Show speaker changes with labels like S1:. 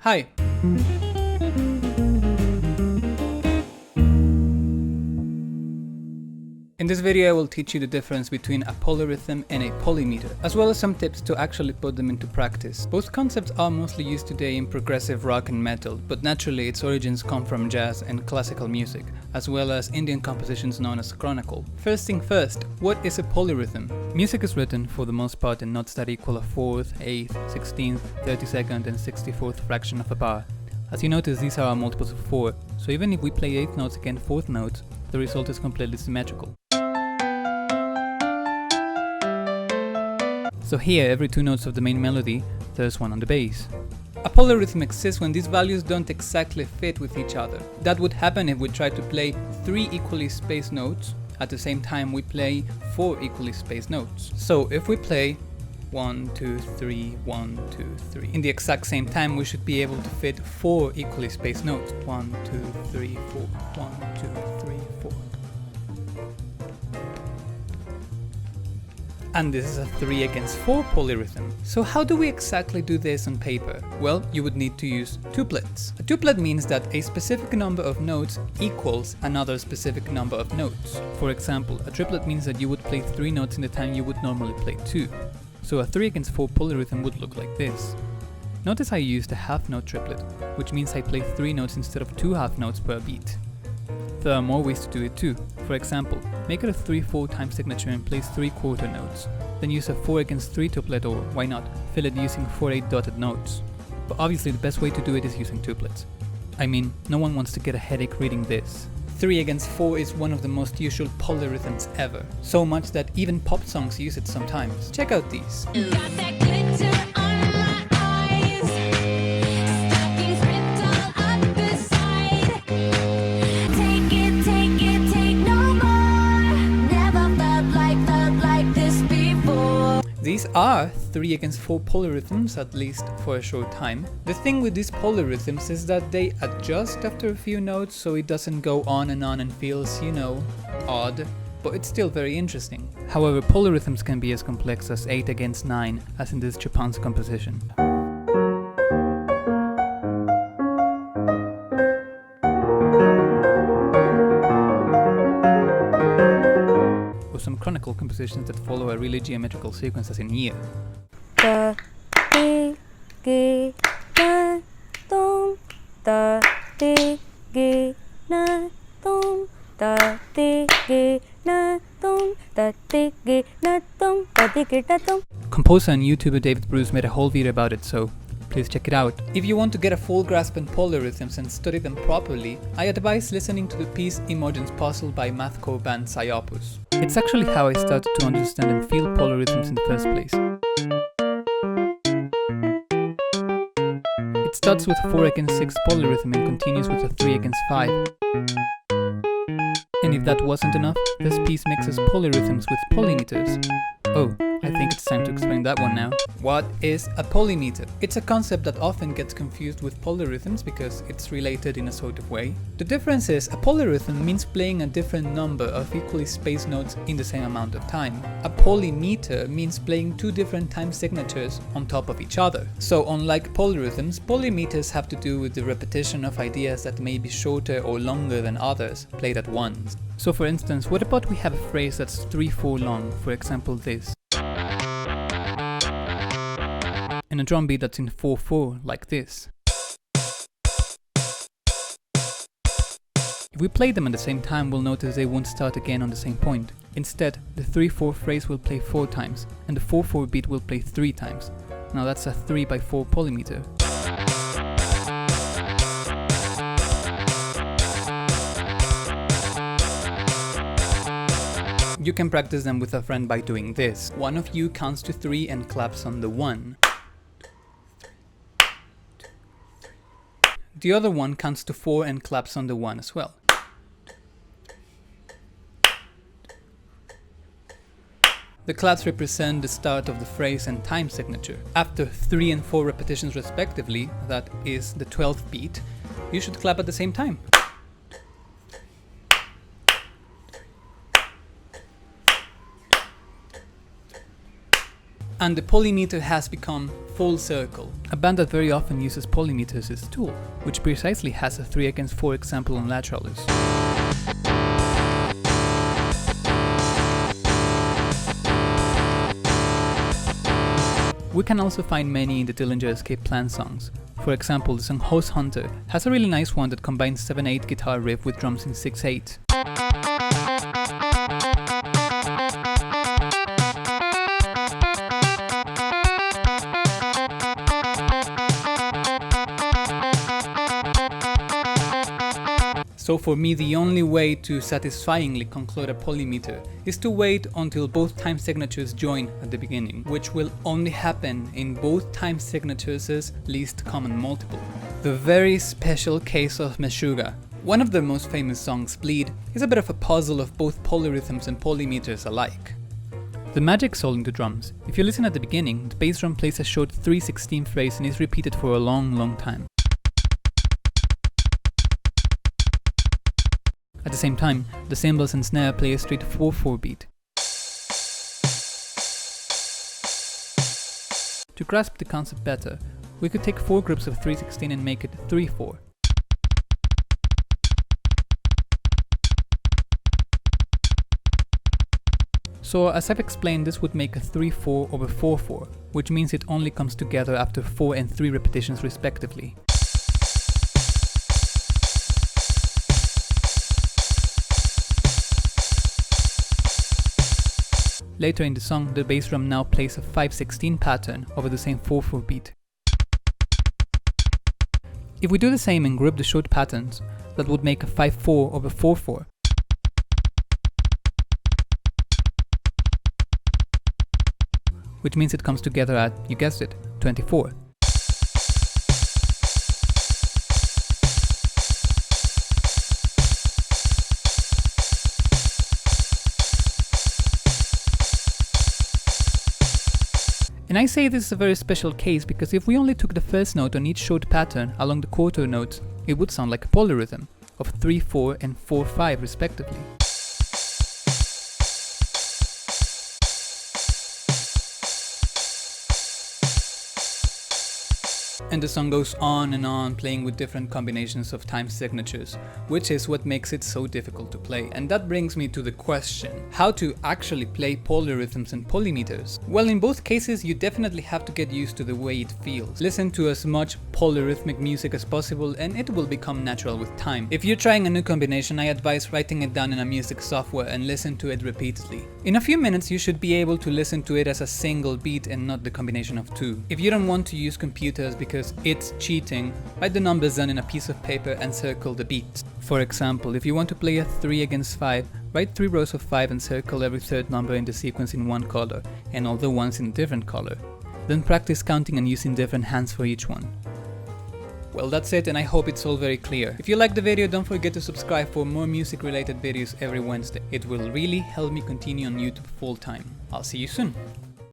S1: Hi! In this video I will teach you the difference between a polyrhythm and a polymeter, as well as some tips to actually put them into practice. Both concepts are mostly used today in progressive rock and metal, but naturally its origins come from jazz and classical music, as well as Indian compositions known as Konnakol. First thing first, what is a polyrhythm? Music is written for the most part in notes that equal a 4th, 8th, 16th, 32nd and 64th fraction of a bar. As you notice, these are multiples of 4, so even if we play 8th notes against 4th notes, the result is completely symmetrical. So here, every 2 notes of the main melody, there's one on the bass. A polyrhythm exists when these values don't exactly fit with each other. That would happen if we try to play 3 equally spaced notes at the same time we play 4 equally spaced notes. So if we play 1, 2, 3, 1, 2, 3 in the exact same time, we should be able to fit 4 equally spaced notes. 1, 2, 3, 4, 1, 2, 3, 4. And this is a 3 against 4 polyrhythm. So how do we exactly do this on paper? Well, you would need to use tuplets. A tuplet means that a specific number of notes equals another specific number of notes. For example, a triplet means that you would play 3 notes in the time you would normally play 2. So a 3 against 4 polyrhythm would look like this. Notice I used a half note triplet, which means I play 3 notes instead of 2 half notes per beat. There are more ways to do it too. For example, make it a 3/4 time signature and place 3 quarter notes. Then use a 4 against 3 tuplet, or why not, fill it using 4/8 dotted notes. But obviously the best way to do it is using tuplets. I mean, no one wants to get a headache reading this. 3 against 4 is one of the most usual polyrhythms ever. So much that even pop songs use it sometimes. Check out these. These are 3 against 4 polyrhythms, at least for a short time. The thing with these polyrhythms is that they adjust after a few notes, so it doesn't go on and feels, you know, odd, but it's still very interesting. However, polyrhythms can be as complex as 8 against 9, as in this Chopin's composition. Or some Konnakol compositions that follow a really geometrical sequence as in here. Composer and YouTuber David Bruce made a whole video about it, so please check it out. If you want to get a full grasp on polyrhythms and study them properly, I advise listening to the piece Emergence Puzzle by mathcore band Psyopus. It's actually how I started to understand and feel polyrhythms in the first place. It starts with a 4 against 6 polyrhythm and continues with a 3 against 5. And if that wasn't enough, this piece mixes polyrhythms with polymeters. Oh, I think it's time to explain that one now. What is a polymeter? It's a concept that often gets confused with polyrhythms because it's related in a sort of way. The difference is, a polyrhythm means playing a different number of equally spaced notes in the same amount of time. A polymeter means playing 2 different time signatures on top of each other. So unlike polyrhythms, polymeters have to do with the repetition of ideas that may be shorter or longer than others, played at once. So for instance, what about we have a phrase that's 3/4 long, for example this. And a drum beat that's in 4/4, like this. If we play them at the same time, we'll notice they won't start again on the same point. Instead, the 3/4 phrase will play 4 times, and the 4/4 beat will play 3 times. Now that's a 3/4 polymeter. You can practice them with a friend by doing this. One of you counts to 3 and claps on the 1. The other one counts to 4 and claps on the 1 as well. The claps represent the start of the phrase and time signature. After 3 and 4 repetitions respectively, that is the 12th beat, you should clap at the same time. and the polymeter has become full circle. A band that very often uses polymeters is Tool, which precisely has a 3/4 example on lateralis. We can also find many in the Dillinger Escape Plan songs. For example, the song Horse Hunter has a really nice one that combines 7/8 guitar riff with drums in 6/8. So for me, the only way to satisfyingly conclude a polymeter is to wait until both time signatures join at the beginning, which will only happen in both time signatures' least common multiple. The very special case of Meshuggah. One of their most famous songs, Bleed, is a bit of a puzzle of both polyrhythms and polymeters alike. The magic soul in the drums. If you listen at the beginning, the bass drum plays a short 3/16 phrase and is repeated for a long time. At the same time, the cymbals and snare play a straight 4/4 beat. To grasp the concept better, we could take 4 groups of 3/16 and make it 3/4. So as I've explained, this would make a 3/4 over 4/4, which means it only comes together after 4 and 3 repetitions respectively. Later in the song, the bass drum now plays a 5/16 pattern over the same 4/4 beat. If we do the same and group the short patterns, that would make a 5/4 over 4/4. Which means it comes together at, you guessed it, 24. And I say this is a very special case because if we only took the first note on each short pattern along the quarter notes, it would sound like a polyrhythm of 3/4 and 4/5 respectively. And the song goes on and on, playing with different combinations of time signatures, which is what makes it so difficult to play. And that brings me to the question, how to actually play polyrhythms and polymeters? Well, in both cases you definitely have to get used to the way it feels. Listen to as much polyrhythmic music as possible and it will become natural with time. If you're trying a new combination, I advise writing it down in a music software and listen to it repeatedly. In a few minutes you should be able to listen to it as a single beat and not the combination of two. If you don't want to use computers because it's cheating, write the numbers down in a piece of paper and circle the beats. For example, if you want to play a 3/5, write 3 rows of 5 and circle every third number in the sequence in one color, and all the ones in a different color. Then practice counting and using different hands for each one. Well, that's it, and I hope it's all very clear. If you liked the video, don't forget to subscribe for more music related videos every Wednesday. It will really help me continue on YouTube full time. I'll see you soon.